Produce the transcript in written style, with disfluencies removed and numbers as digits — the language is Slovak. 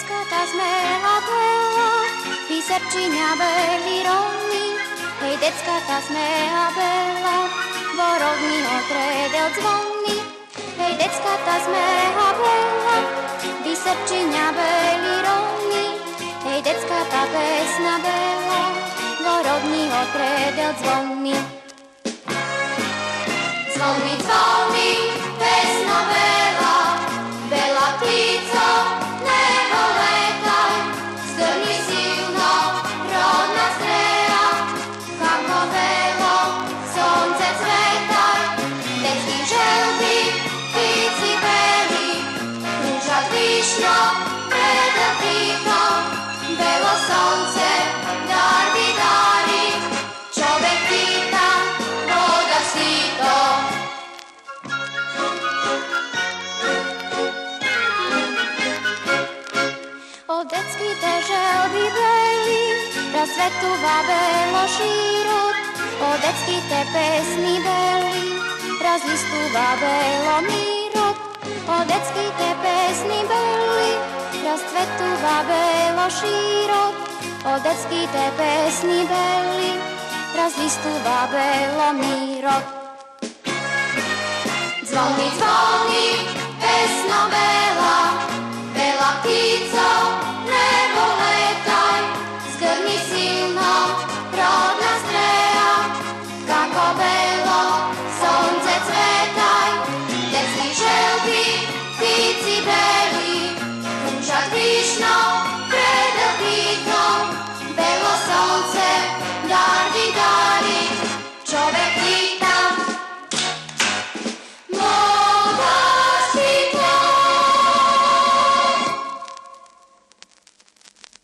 decka smela bela, písarčiňa beli rovný. Hej, decka smela bela, vo rovný otredel zvony. Hej, decka smela bela, písarčiňa beli rovný. Hej, decka pesna bela, vo rovný otredel zvony. Zvony, zvony, pesna bela, bela ptico, nebo letaj, strni silno, rodná strela, kam ho velo, slnce cvetaj, decky želby, ptici beli, rúžat višňo, predel ticho, belo slnce, dar vydári, človek pýta, podaš si to. Od decky te želby beli, raz svetu vabelo šírot. Od decky te pesny beli, raz listu vabelo mírot. Od decky te pesny beli, raz svetu vabelo šírot. Od decky te pesny beli, raz listu vabelo mírot. Zvony,